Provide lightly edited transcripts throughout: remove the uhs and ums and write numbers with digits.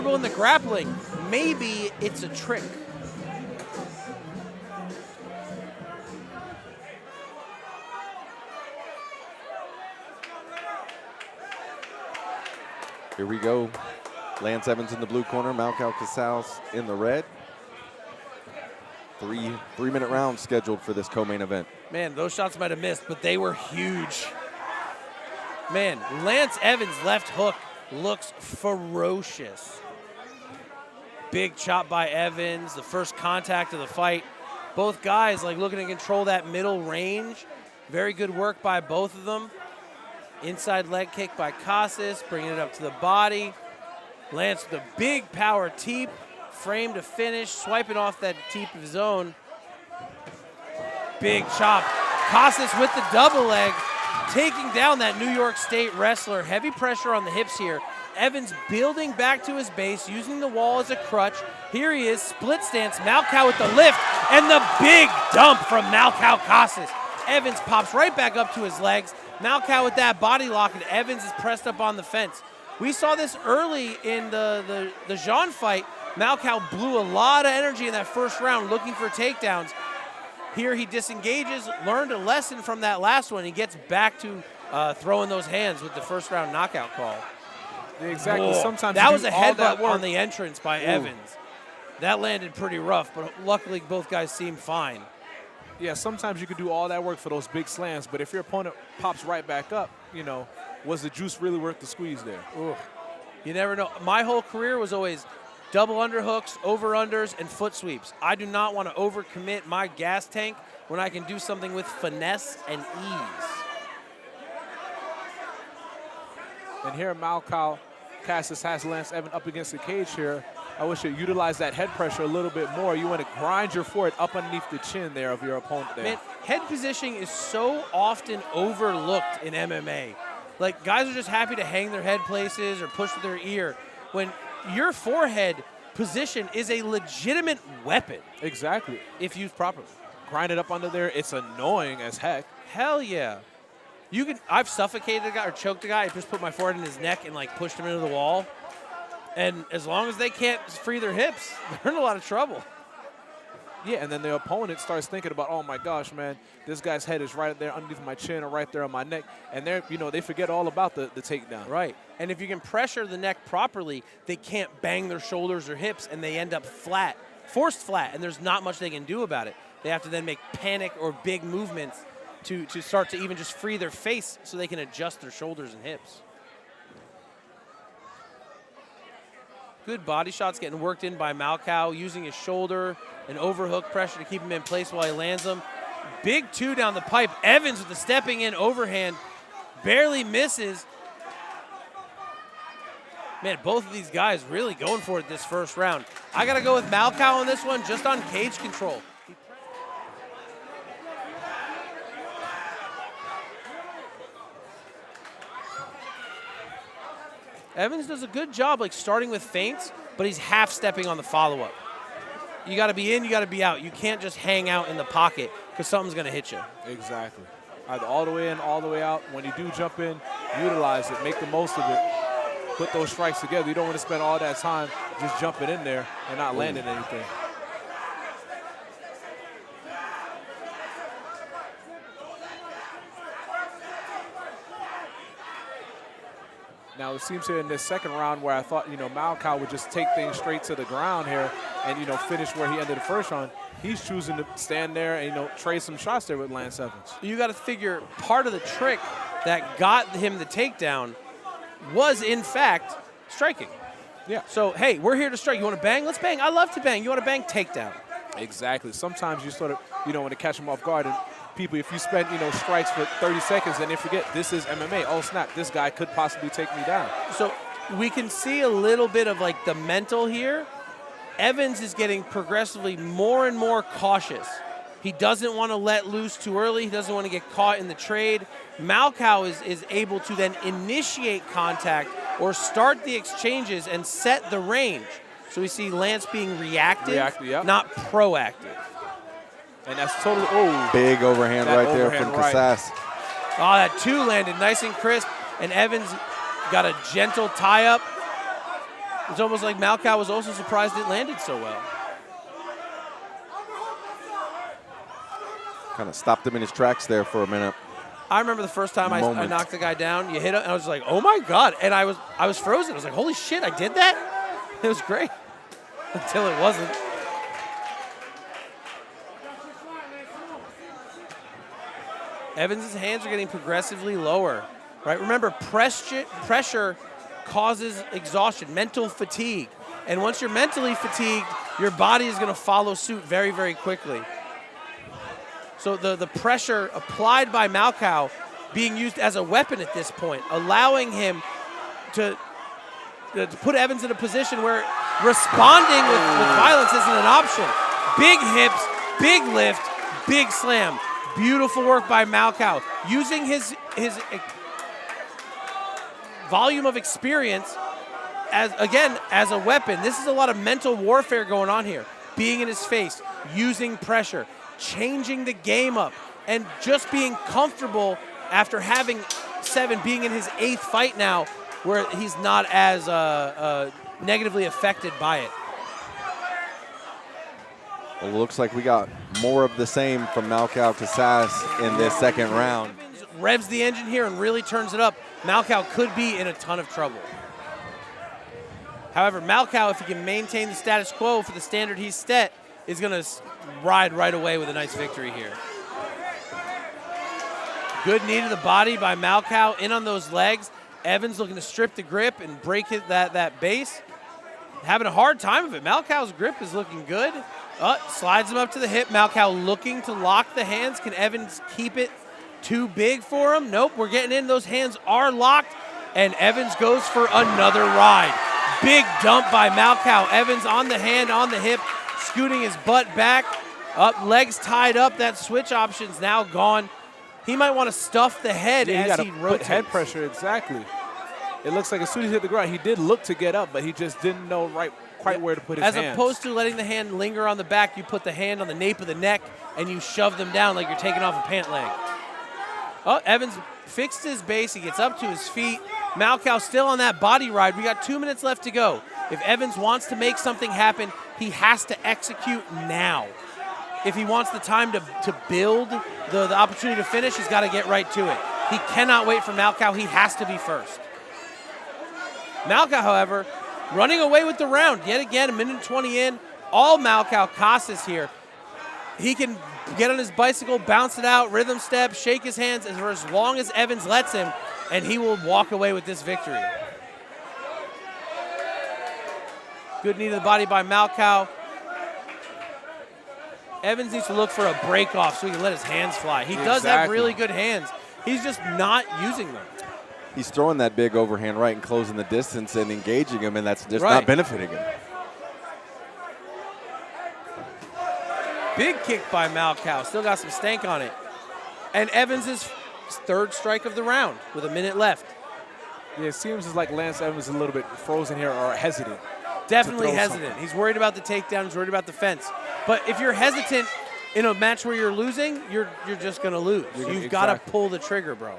comfortable in the grappling. Maybe it's a trick. Here we go. Lance Evans in the blue corner, Malcow Casas in the red. Three-minute rounds scheduled for this co-main event. Man, those shots might have missed, but they were huge. Man, Lance Evans' left hook looks ferocious. Big chop by Evans, the first contact of the fight. Both guys like looking to control that middle range. Very good work by both of them. Inside leg kick by Casas, bringing it up to the body. Lance with a big power teep, frame to finish, swiping off that teep of his own. Big chop. Casas with the double leg, taking down that New York State wrestler. Heavy pressure on the hips here. Evans building back to his base, using the wall as a crutch. Here he is, split stance, Malcow with the lift, and the big dump from Malcow Casas. Evans pops right back up to his legs. Malcow with that body lock, and Evans is pressed up on the fence. We saw this early in the Jean fight. Malcow blew a lot of energy in that first round looking for takedowns. Here he disengages, learned a lesson from that last one. He gets back to throwing those hands with the first round knockout call. Exactly. Whoa. Sometimes that was a headbutt headbutt on the entrance by Evans. That landed pretty rough, but luckily both guys seemed fine. Yeah, sometimes you can do all that work for those big slams, but if your opponent pops right back up, you know, was the juice really worth the squeeze there? Ooh. You never know. My whole career was always double underhooks, over-unders, and foot sweeps. I do not want to overcommit my gas tank when I can do something with finesse and ease. And here Malcow Casas has Lance Evans up against the cage here. I wish you utilized that head pressure a little bit more. You want to grind your forehead up underneath the chin there of your opponent there. Man, head positioning is so often overlooked in MMA. Like, guys are just happy to hang their head places or push with their ear, when your forehead position is a legitimate weapon. Exactly. If used properly. Grind it up under there. It's annoying as heck. Hell yeah. I've suffocated a guy or choked a guy. I just put my forehead in his neck and like pushed him into the wall. And as long as they can't free their hips, they're in a lot of trouble. Yeah, and then the opponent starts thinking about, oh my gosh, man, this guy's head is right there underneath my chin or right there on my neck. And they're, you know, they forget all about the takedown. Right. And if you can pressure the neck properly, they can't bang their shoulders or hips and they end up flat, forced flat, and there's not much they can do about it. They have to then make panic or big movements to start to even just free their face so they can adjust their shoulders and hips. Good body shots getting worked in by Malcow, using his shoulder and overhook pressure to keep him in place while he lands them. Big two down the pipe. Evans with the stepping in overhand. Barely misses. Man, both of these guys really going for it this first round. I got to go with Malcow on this one, just on cage control. Evans does a good job like starting with feints, but he's half stepping on the follow-up. You got to be in, you got to be out. You can't just hang out in the pocket because something's going to hit you. Exactly. Either all the way in, all the way out. When you do jump in, utilize it, make the most of it. Put those strikes together. You don't want to spend all that time just jumping in there and not landing anything. Now, it seems here in this second round where I thought, you know, Malcow would just take things straight to the ground here and, you know, finish where he ended the first round. He's choosing to stand there and, you know, trade some shots there with Lance Evans. You got to figure part of the trick that got him the takedown was, in fact, striking. Yeah. So, hey, we're here to strike. You want to bang? Let's bang. I love to bang. You want to bang? Takedown. Exactly. Sometimes you sort of, you know, want to catch them off guard. And people, if you spend, you know, strikes for 30 seconds, then they forget this is MMA. Oh, snap, this guy could possibly take me down. So we can see a little bit of, like, the mental here. Evans is getting progressively more and more cautious. He doesn't want to let loose too early. He doesn't want to get caught in the trade. Malcow is able to then initiate contact or start the exchanges and set the range. So we see Lance being reactive, yeah. not proactive. And that's totally, oh. Big overhand right there from Casas. Oh, that two landed nice and crisp. And Evans got a gentle tie-up. It's almost like Malcow was also surprised it landed so well. Kind of stopped him in his tracks there for a minute. I remember the first time I knocked the guy down, you hit him, and I was like, oh my God. And I was frozen. I was like, holy shit, I did that? It was great. Until it wasn't. Evans' hands are getting progressively lower, right? Remember, pressure causes exhaustion, mental fatigue. And once you're mentally fatigued, your body is going to follow suit very, very quickly. So the pressure applied by Malcow being used as a weapon at this point, allowing him to put Evans in a position where responding with violence isn't an option. Big hips, big lift, big slam. Beautiful work by Malcow. Using his volume of experience as a weapon. This is a lot of mental warfare going on here. Being in his face, using pressure, changing the game up, and just being comfortable after having 7, being in his 8th fight now, where he's not as negatively affected by it. Well, it looks like we got more of the same from Malcow Casas in this second round. Evans revs the engine here and really turns it up. Malcow could be in a ton of trouble. However, Malcow, if he can maintain the status quo for the standard he's set, is going to ride right away with a nice victory here. Good knee to the body by Malcow, in on those legs. Evans looking to strip the grip and break that base. Having a hard time of it. Malcow's grip is looking good. Slides him up to the hip. Malcow looking to lock the hands. Can Evans keep it too big for him? Nope, we're getting in. Those hands are locked, and Evans goes for another ride. Big dump by Malcow. Evans on the hand, on the hip, scooting his butt back. Legs tied up. That switch option's now gone. He might want to stuff the head as he rotates. Put head pressure, exactly. It looks like as soon as he hit the ground, he did look to get up, but he just didn't know quite where to put his hands. As opposed to letting the hand linger on the back, you put the hand on the nape of the neck and you shove them down like you're taking off a pant leg. Evans fixed his base. He gets up to his feet. Malcow still on that body ride. We got 2 minutes left to go. If Evans wants to make something happen, he has to execute now. If he wants the time to build the opportunity to finish, he's got to get right to it. He cannot wait for Malcow. He has to be first. Malcow, however, running away with the round. Yet again, 1:20 in. All Malcow Casas here. He can get on his bicycle, bounce it out, rhythm step, shake his hands for as long as Evans lets him, and he will walk away with this victory. Good knee to the body by Malcow. Evans needs to look for a break off so he can let his hands fly. He does have really good hands. He's just not using them. He's throwing that big overhand right and closing the distance and engaging him, and that's just not benefiting him. Big kick by Malcow. Still got some stank on it. And Evans is 3rd strike of the round with a minute left. Yeah, it seems like Lance Evans is a little bit frozen here or hesitant. Definitely hesitant. He's worried about the takedown. He's worried about the fence. But if you're hesitant in a match where you're losing, you're just going to lose. You've got to pull the trigger, bro.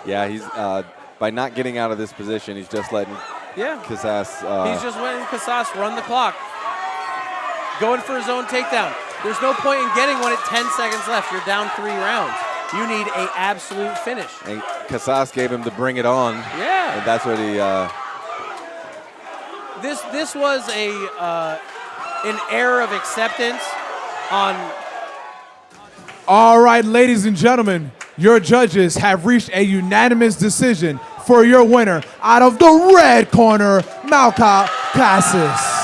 Yeah, he's by not getting out of this position, he's just letting Casas. He's just letting Casas run the clock, going for his own takedown. There's no point in getting one at 10 seconds left. You're down 3 rounds. You need an absolute finish. And Casas gave him the bring it on. Yeah. And that's what he. This was an error of acceptance on. All right, ladies and gentlemen, your judges have reached a unanimous decision for your winner out of the red corner, Malcow Casas.